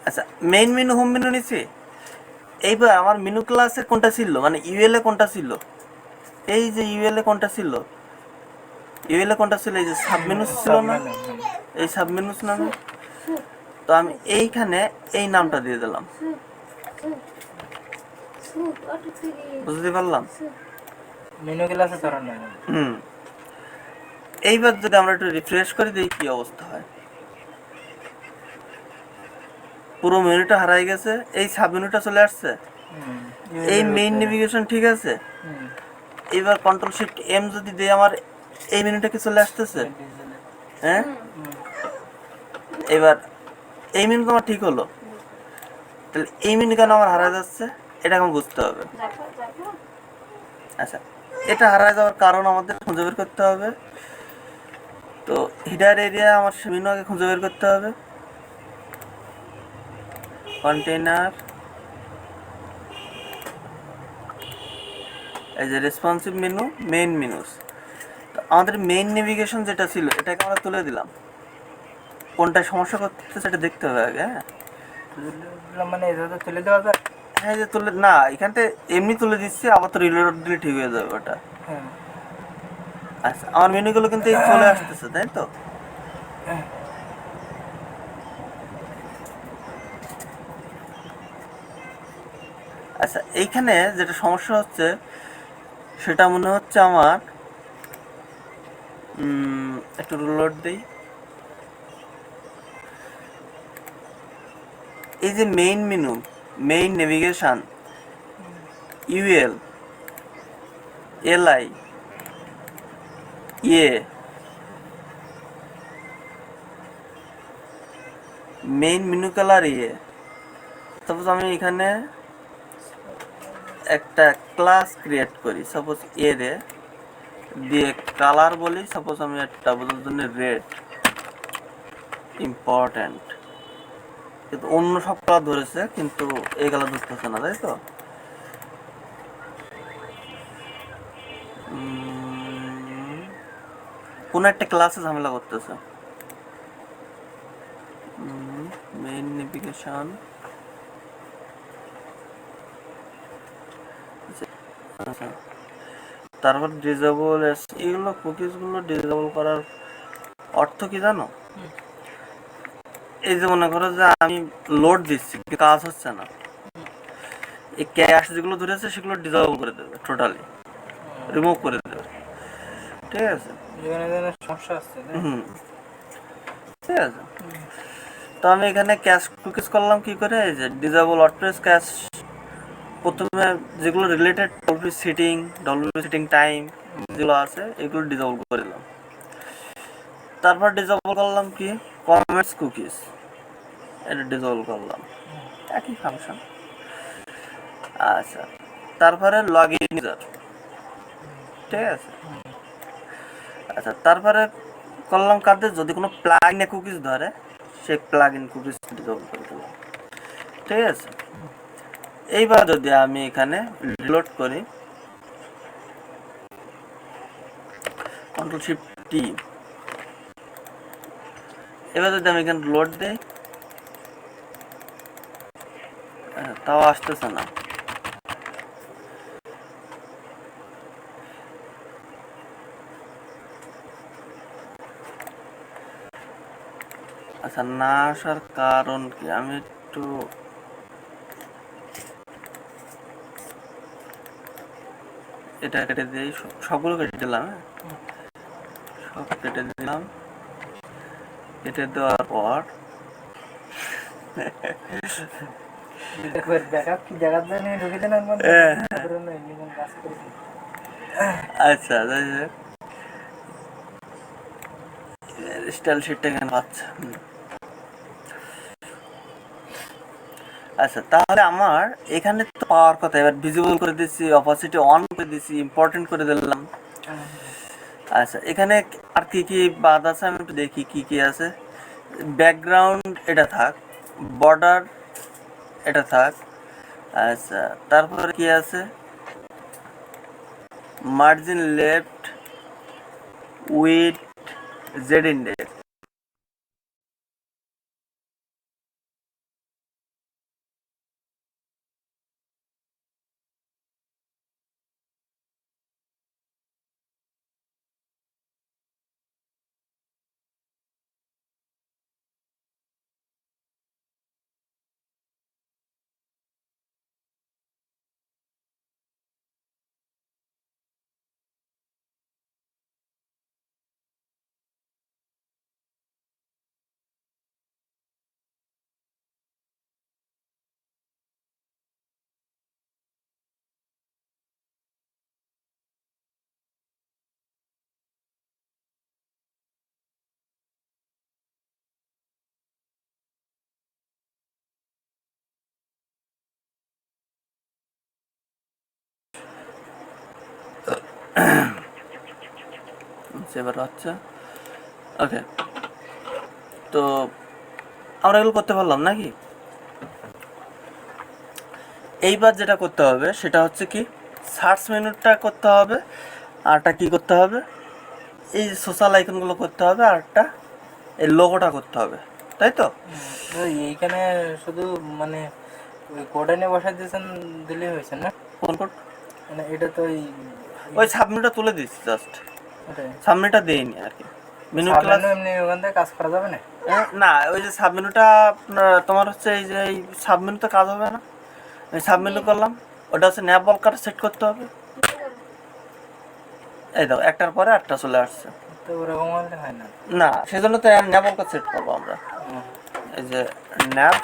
আচ্ছা, main menu, home menu নিছি। এইবার আমার মেনু ক্লাসে কোনটা ছিল, মানে ইউএল এ কোনটা ছিল, এই যে ইউএল এ কোনটা ছিল, ইউএল এ কোনটা ছিল, এই যে সাব মেনু ছিল সব না, মেনু। এই সাব মেনুস নামে। তো আমি এইখানে এই নামটা দিয়ে দিলাম, বুঝতে পারলাম। মেনু ক্লাসে ধরো না। হুম। এইবার যদি আমরা একটু রিফ্রেশ করে দিই কি অবস্থা হয়, পুরো মেনুটা হারাই গেছে, এই সাব মেনুটা চলে আসছে, এই মেইন নেভিগেশন ঠিক আছে। এবার কন্ট্রোল শিফট এম যদি দিই, আমার এই মেনুটা কি চলে আসতেছে? হ্যাঁ, এবার এই মেনু তো আমার ঠিক হলো, তাহলে এই মেনু কেন আমার হারা যাচ্ছে, এটা আমার বুঝতে হবে। আচ্ছা, এটা হারা যাওয়ার কারণ আমাদের খুঁজে বের করতে হবে। তো হিডার এরিয়া আমার মেনু আগে খুঁজে বের করতে হবে। কন্টেইনার, এই যে রেসপন্সিভ মেনু, মেইন মেনুস। তো আমাদের মেইন নেভিগেশন যেটা ছিল এটাকে আমরা তুলে দিলাম, কোনটা সমস্যা করতেছে সেটা দেখতে হবে আগে। হ্যাঁ, মানে এটা তুলে দেওয়া যায়। হ্যাঁ, যে তুলে না, এখানতে এমনি তুলে দিচ্ছি, আবার তো রিলোড দিলে ঠিক হয়ে যাবে ওটা। আচ্ছা, আমার মেনুগুলো কিন্তু এই চলে আসতেছে, তাই তো? আচ্ছা, এইখানে যেটা সমস্যা হচ্ছে সেটা মনে হচ্ছে আমার, একটু রিলোড দিই। এই যে main menu, main navigation, UL, LI, ইয়ে, মেইন মেনু কালার ইয়ে। সাপোজ আমি এখানে একটা ক্লাস ক্রিয়েট করি, সাপোজ এ রে দিয়ে কালার বলি, সাপোজ আমি একটা বোঝার জন্য রেড ইম্পর্ট্যান্ট, কিন্তু অন্য সব কালার ধরেছে কিন্তু এই কালার ধরতেছে না, তাই তো? কোন একটা ক্লাসে ঝামেলা করতেছে। মেইন নেভিগেশন, আচ্ছা, তারপর ডিসেবল, এগুলো কুকিজগুলো ডিসেবল করার অর্থ কি জানো? এই যে মনে করো যে আমি লোড দিচ্ছি, কাজ হচ্ছে না, এই ক্যাশ যেগুলো ধরেছে সেগুলো ডিসেবল করে দেবে, টোটালি রিমুভ করে দেবে, ঠিক আছে? সমস্যা আছে। হুম, ঠিক আছে। তো আমি এখানে ক্যাশ কুকিজ করলাম কি করে, এই যে ডিসেবল ওয়ার্ডপ্রেস ক্যাশ, প্রথমে যেগুলো রিলেটেড ডব্লিউপি সিটিং টাইম যেগুলো আছে এগুলো ডিসেবল করে দিলাম। তারপর ডিসেবল করলাম কি কমেন্টস কুকিজ, এটা ডিসেবল করলাম, একই ফাংশন। আচ্ছা, তারপরে লগ ইন ইউজার, ঠিক আছে। আচ্ছা, তারপরে করলাম কাদের, যদি কোনো প্লাগ ইন কুকিজ ধরে সেই প্লাগ ইন কুকিজ ডিসেবল করে দিলাম, ঠিক আছে। এইবার যদি আমি এখানে রিলোড করি, কন্ট্রোল শিফট টি, এবার যদি আমি এখানে লোড দিই, তাও আসতেছে না। আচ্ছা, না আসার কারণ কি, আমি একটু এটা কেটে দিই, সবগুলো কেটে দিলাম। হ্যাঁ, সব কেটে দিলাম। কেটে দেওয়ার পর আচ্ছা, স্টাইল শিটটা এখানে পাচ্ছে। আচ্ছা, তাহলে আমার এখানে তো পাওয়ার কথা, এবার ভিজিবল করে দিচ্ছি, অপাসিটি অন করে দিচ্ছি, ইম্পর্টেন্ট করে দিলাম। আচ্ছা, এখানে আর কি কি বাদ আছে আমি একটু দেখি কি কি আছে। ব্যাকগ্রাউন্ড এটা থাক, বর্ডার এটা থাক। আচ্ছা, তারপরে কি আছে, margin left, with, Z index. এবার হচ্ছে ওকে। তো আমরা এগুলো করতে পারলাম নাকি? এইবার যেটা করতে হবে সেটা হচ্ছে কি, সার্চ মেনুটা করতে হবে, আরটা কি করতে হবে, এই সোশ্যাল আইকনগুলো করতে হবে, আরটা এই লোগোটা করতে হবে, তাই তো? তো এইখানে শুধু মানে ওই কোড এনে বসাই দিয়েছেন, দিলেই হয়েছে না? কোন কোড? মানে এটা তো ওই সাবমেনুটা তুলে দিচ্ছি, জাস্ট ওটাই সাবমেনুটা দেইনি আর কি। মেনু ক্লাস সাবমেনু এমনি ওখান থেকে কাজ করা যাবে না? না, ওই যে সাবমেনুটা তোমার হচ্ছে এই যে এই সাবমেনুতে কাজ হবে না। আমি সাবমেনু করলাম, ওটা হচ্ছে ন্যাপ বলকার সেট করতে হবে। এই দাও, একটার পরে একটা চলে আসছে। তো ওরকম হলে হয় না। না, সেজন্য তো ন্যাপ বলকার সেট করবো আমরা। হুম, এই যে ন্যাপ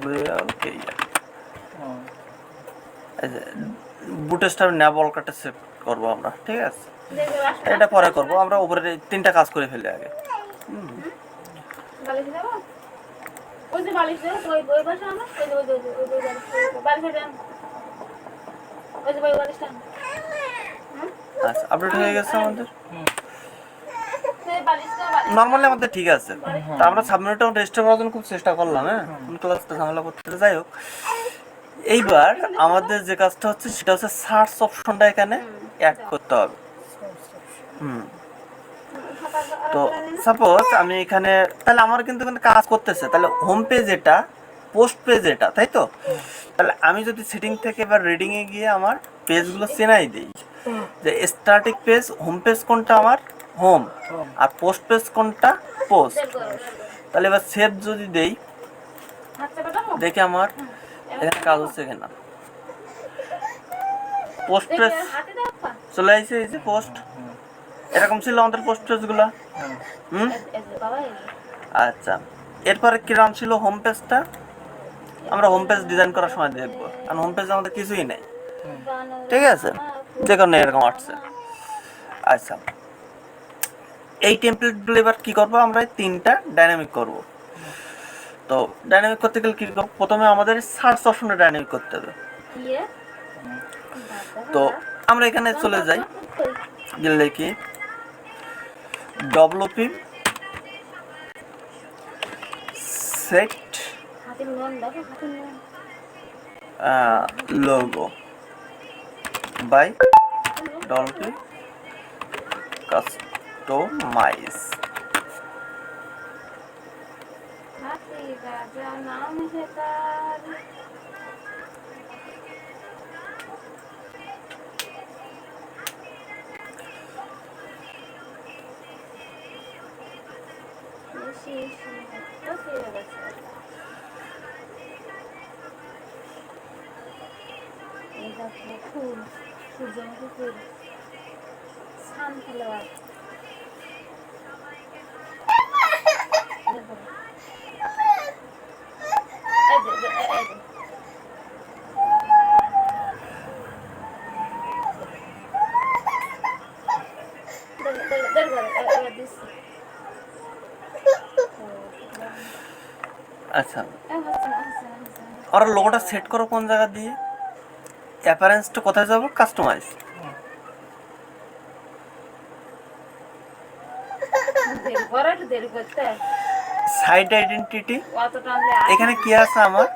WLK, হুম, এই যে বুটস্ট্র্যাপ ন্যাপ বলকারটা সেট করবো আমরা, ঠিক আছে? এটা পরে করবো, আমরা উপরে তিনটা কাজ করে ফেলি আগে। আচ্ছা, আপডেট হয়ে গেছে আমাদের। হুম। নর্মালি আমাদের ঠিক আছে। তা আমরা সাবমেনুটা রেজিস্টার করার জন্য খুব চেষ্টা করলাম, হ্যাঁ, ক্লাসটা ঝামেলা করতে, যাই হোক। এইবার আমাদের যে কাজটা হচ্ছে সেটা হচ্ছে সার্চ অপশনটা এখানে অ্যাড করতে হবে। তো সাপোজ আমি এখানে, তাহলে আমার কিন্তু এখানে কাজ করতেছে, তাহলে হোম পেজ এটা, পোস্ট পেজ এটা, তাই তো? তাহলে আমি যদি সেটিং থেকে এবার রিডিংয়ে গিয়ে আমার পেজগুলো চেনাই দিই, যে স্ট্যাটিক পেজ, হোম পেজ কোনটা আমার, হোম, আর পোস্ট পেজ কোনটা, পোস্ট। তাহলে এবার সেভ যদি দেই, দেখে আমার এখানে কাজ হচ্ছে কিনা। পোস্ট পেজ চলে আসছে, এই যে পোস্ট, এরকম ছিল আমাদের পোস্ট পেজগুলো। হুম, আচ্ছা। এরপরে কিরম ছিল হোম পেজটা, আমরা হোম পেজ ডিজাইন করার সময় দেখবো, কারণ হোম পেজ আমাদের কিছুই নেই, ঠিক আছে? যে কারণে এরকম আসছে। আচ্ছা, এই টেমপ্লেটগুলো এবার কি করবো, আমরা এই তিনটা ডাইনামিক করব। তো ডাইনামিক করতে গেলে কি করবো, প্রথমে আমাদের সার্চ অপশনে ডাইনামিক করতে হবে। তো আমরা এখানে চলে যাই, গেলে কি WP set logo by WP customize। ফুল, সূর্যমুখী ফুল, সানফ্লাওয়ার। আচ্ছা, আর লোগোটা সেট করো কোন জায়গা দিয়ে, অ্যাপারেন্সটা কোথায় যাব, কাস্টমাইজ। সাইট আইডেন্টিটি, এখানে কি আছে আমার,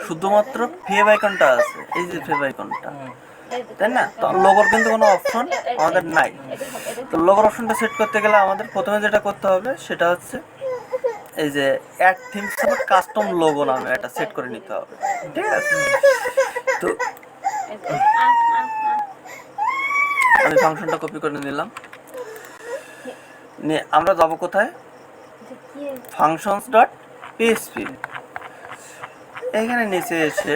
শুধুমাত্র ফেভ আইকনটা আছে, এই যে ফেভ আইকনটা, তাই না? তো লোগোর কিন্তু কোনো অপশন আমাদের নাই। তো লোগোর অপশনটা সেট করতে গেলে আমাদের প্রথমে যেটা করতে হবে সেটা হচ্ছে এই যে add theme support custom logo নামে এটা সেট করে নিতে হবে, ঠিক আছে? তো আমি ফাংশনটা কপি করে নিলাম, নিয়ে আমরা যাবো কোথায়, functions.php। এখানে নিচে এসে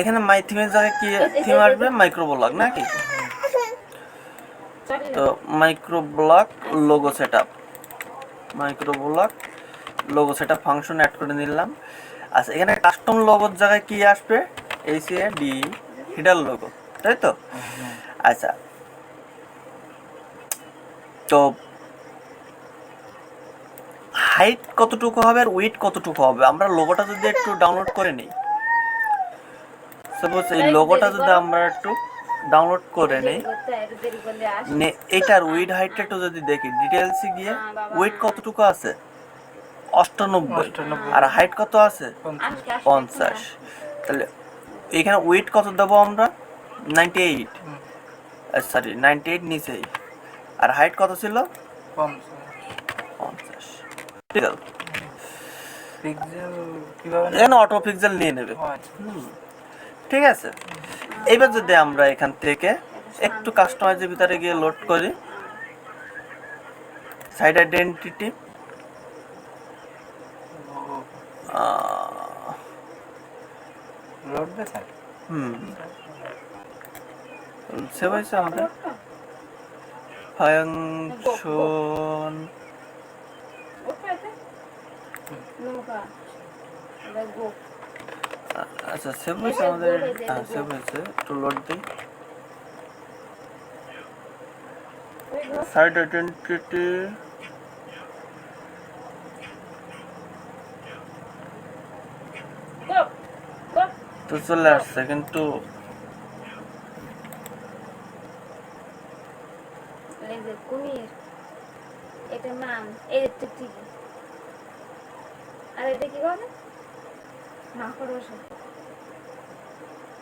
এখানে মাই থিমের জায়গায় কি থিম আসবে, মাইক্রোব্লক নাকি? তো microblock logo setup, microblock logo setup function add করে নিলাম। আচ্ছা, এখানে কাস্টম লোগোর জায়গায় কি আসবে, ACAD হিডার লোগো, তাই তো? আচ্ছা, তো হাইট কতটুকু হবে আর উইডথ কতটুকু হবে, আমরা লোগোটা যদি একটু ডাউনলোড করে নিই, সাপোজ এই লোগোটা যদি আমরা একটু ডাউনলোড করে নেই, দেরি করলে আসে। এটার উইড হাইটটা একটু যদি দেখি ডিটেলসে গিয়ে, ওয়েট কতটুকু আছে? 98। 98 আর হাইট কত আছে? 50। তাহলে এখানে ওয়েট কত দেবো আমরা? 98, সরি 98 নিচেই। আর হাইট কত ছিল? 50। ঠিক আছে, পিক্সেল কিভাবে এখানে অটো পিক্সেল নিয়ে নেবে। ঠিক আছে, এইবার যদি আমরা এখান থেকে একটু কাস্টমাইজের ভিতরে গিয়ে লোড করি, সাইড আইডেন্টিটি, লোড দেখেন? সেভ হয়েছে আমাদের ফাংশন। নৌকা এটা গো আচ্ছা সেভ হয়েছে আমাদের, হ্যাঁ সেভ হয়েছে, একটু লোড দিই। সাইড আইডেন্টিটি, গো গো তো চলে আসছে, কিন্তু এই যে কুমির, এটার নাম এই যে টিকটিকি। আর এটা কি বলে? না খরগোশ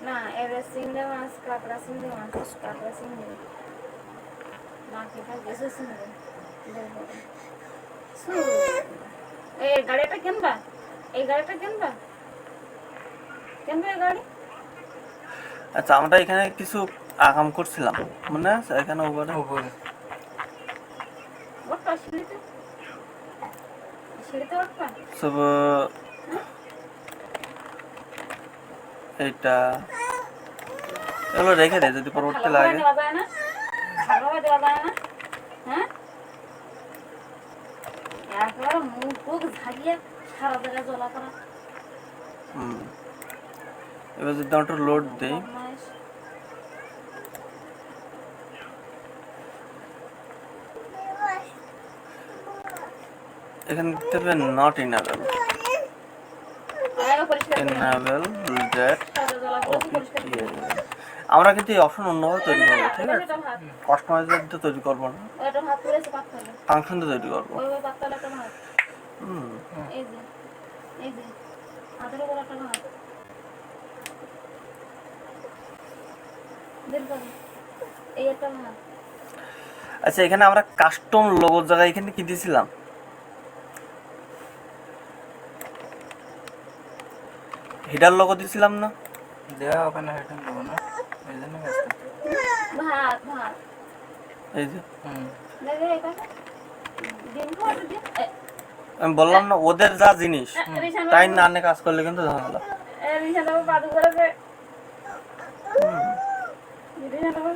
না, এটা চিংড়ি মাছ, কাঁকড়া চিংড়ি মাছ, কাঁকড়া চিংড়ি না, কেটা গেছে চিংড়ি। এই গাড়িটা কিনবা? এই গাড়িটা কিনবা? কিনবে এই গাড়ি? আচ্ছা আমরা এখানে কিছু আকাম করছিলাম, মনে আছে? এখানে উপরে উপরে ওঠবা সিঁড়িতে, সিঁড়িতে ওঠবা। সব এইটা এগুলো রেখে দেয়, যদি পরবর্তী লাগে। দেওয়া যায় না, ভালোভাবে দেওয়া যায় না। হ্যাঁ, একেবারে মুখ টুক ঝাড়িয়ে সারা জায়গায় জ্বলা করা এবার যদি আমরা একটু লোড দিই, বদমাইশ। এখানে দেখতে পাবেন নট ইনাবেল, আগে পরিষ্কার করে নাও। Enable that. সারা জ্বলা করে পরিষ্কার করে নাও। আমরা কিন্তু এই অপশন অন্যভাবে তৈরি করবো, ঠিক আছে? এটা ভাত, কাস্টমাইজার দিয়ে তৈরি করবো না, ওটা ভাত করেছে পাতলা, ফাংশন দিয়ে তৈরি করবো। ওই পাতলা একটা ভাত। এই যে এই যে আধারে বড় একটা ভাত বের করো, এই একটা ভাত। আচ্ছা এখানে আমরা কাস্টম লোগোর জায়গায় এখানে কি দিয়েছিলাম? হেডার লোগো দিয়েছিলাম না? দেওয়া ওখানে হেডেন দেবো না, এই জন্য কাজ করতে ভাত ভাত এই যে দেখে এই পাশে ডিম খাওয়া ডিম। আমি বললাম না, ওদের যা জিনিস রিসান তাই না আনে কাজ করলে কিন্তু ঝামেলা। রিসান বাবু বাদু করেছে, রিসান বাবু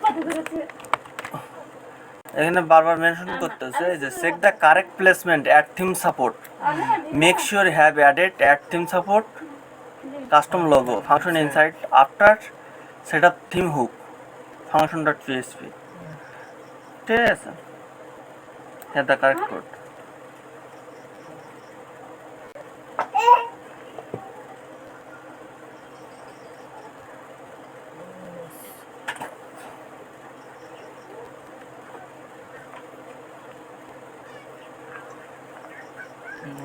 বাদু করেছে। এখানে বারবার মেনশন করতেছে যে check the correct placement add theme support, make sure have added add theme support custom logo function inside after set up theme hook function dot PHP. ঠিক আছে, হ্যাঁ দ্য কারেক্ট কোড।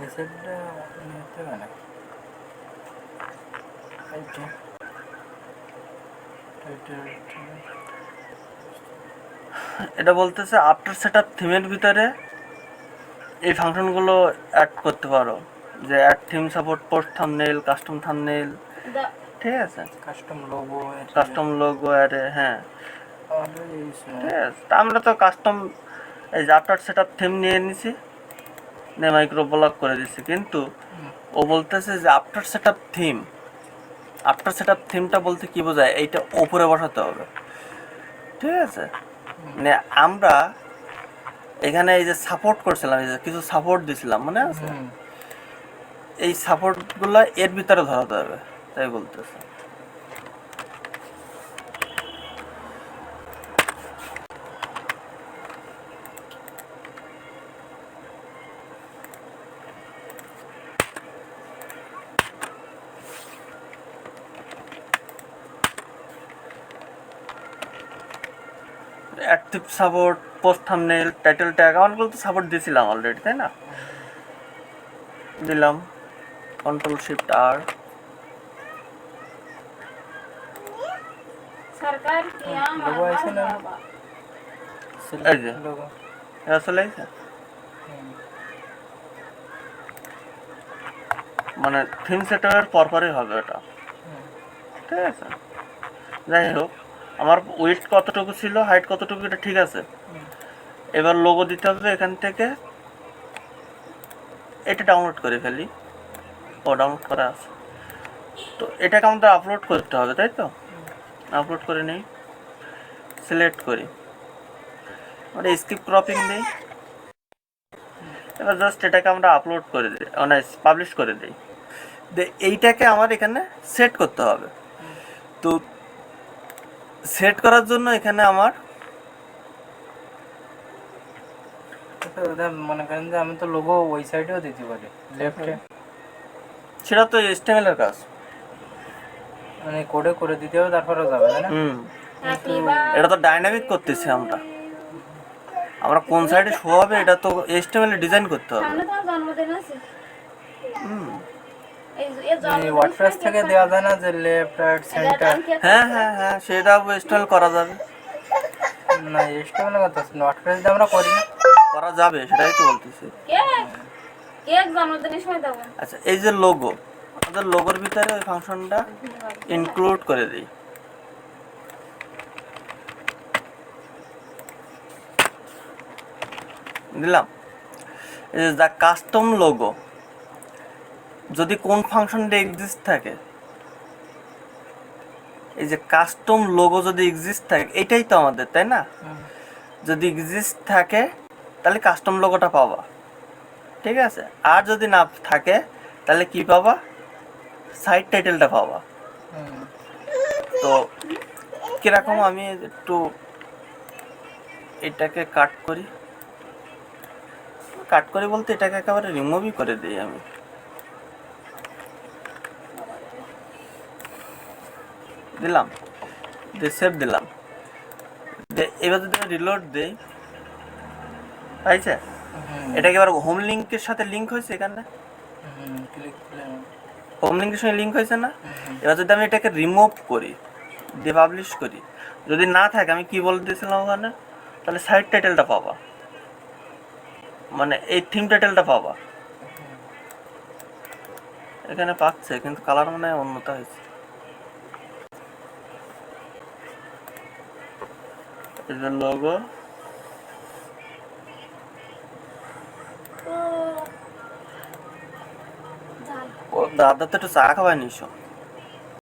মেসেজটা নিতে হবে না, এইটা এটা বলতেছে আফটার সেট আপ থিমের ভিতরে এই ফাংশনগুলো অ্যাড করতে পারো, যে add theme support post thumbnail, custom thumbnail. ঠিক আছে, custom logo, custom logo array, হ্যাঁ ঠিক আছে। তা আমরা তো কাস্টম এই যে আফটার সেট আপ থিম নিয়ে নিছি, নিয়ে মাইক্রো ব্লক করে দিছি, কিন্তু ও বলতেছে যে after set up theme, after set up থিমটা বলতে কি বোঝায়? এইটা ওপরে বসাতে হবে। ঠিক আছে, মানে আমরা এখানে এই যে সাপোর্ট করছিলাম, এই যে কিছু সাপোর্ট দিছিলাম, মনে আছে? এই সাপোর্টগুলো এর ভিতরে ধরাতে হবে, তাই বলতেছে। Active support, post thumbnail, title tag আমারগুলো তো সাপোর্ট দিয়েছিলাম অলরেডি, তাই না? দিলাম Ctrl+Shift+R। সরকার কি আমার লোগো আছে না? বাবা এই যে লোগো। এটা চলে এসেছে, মানে থিম সেটআপের পরপরই হবে ওটা, ঠিক আছে? যাই হোক, আমার উইডথ কতটুকু ছিল, হাইট কতটুকু, এটা ঠিক আছে। এবার লোগো দিতে হবে এখান থেকে, এটা ডাউনলোড করে ফেলি। ও ডাউনলোড করা আছে, তো এটাকে আমাদের আপলোড করতে হবে, তাই তো? আপলোড করে নেই, সিলেক্ট করি, আমরা স্কিপ ক্রপিং দিই। এবার জাস্ট এটাকে আমরা আপলোড করে দিই, মানে পাবলিশ করে দিই। এইটাকে আমার এখানে সেট করতে হবে। তো সেট করার জন্য এখানে আমার মনে করেন যে আমি তো লোগো ওই সাইডেও দিতে পারি, লেফটে, সেটা তো HTML এর কাজ। মানে কোডে করে দিতে হবে, তারপরে যাবে, তাই না? হ্যাপি এটা তো ডাইনামিক করতেছি আমরা, আমরা কোন সাইডে শো হবে এটা তো HTML এ ডিজাইন করতে হবে। সামনে তোমার জন্মদিন আছে এই ওয়ার্ডপ্রেস থেকে দেওয়া যায় না যে লেফট রাইট সেন্টার? হ্যাঁ হ্যাঁ হ্যাঁ, সেটা HTML করা যাবে, না HTML কথা আছে, ওয়ার্ডপ্রেস দিয়ে আমরা করি না। করা যাবে, সেটাই তো বলতেছি। কেক জন্মদিনের সময় দেবো। আচ্ছা, এই যে লোগো, আমাদের লোগোর ভিতরে ওই ফাংশনটা ইনক্লুড করে দিই। দিলাম, এই যে দ্য কাস্টম লোগো, যদি কোন ফাংশনটা এক্সিস্ট থাকে, এই যে কাস্টম লোগো যদি এক্সিস্ট থাকে, এটাই তো আমাদের, তাই না? যদি এক্সিস্ট থাকে তাহলে কাস্টম লোগোটা পাবা, ঠিক আছে? আর যদি না থাকে তাহলে কি পাবা? সাইট টাইটেলটা পাবা। তো কিরকম, আমি একটু এটাকে কাট করি, বলতে এটাকে একেবারে রিমুভই করে দিই আমি। দিলাম, সেভ দিলাম। এবার যদি রিলোড দিই, পাইছে? এটাকে এবার হোম লিঙ্কের সাথে লিঙ্ক হয়েছে, এখানে হোম লিঙ্কের সঙ্গে লিঙ্ক হয়েছে না? এবার যদি আমি এটাকে রিমুভ করি, দিয়ে পাবলিশ করি, যদি না থাকে, আমি কি বলে দিয়েছিলাম ওখানে, তাহলে সাইট টাইটেলটা পাবা, মানে এই থিম টাইটেলটা পাবা। এখানে পাচ্ছে, কিন্তু কালার মনে হয় অন্যতা হয়েছে। এই যে লোগো, ও দাদা তো একটু চা খাওয়াই নিস।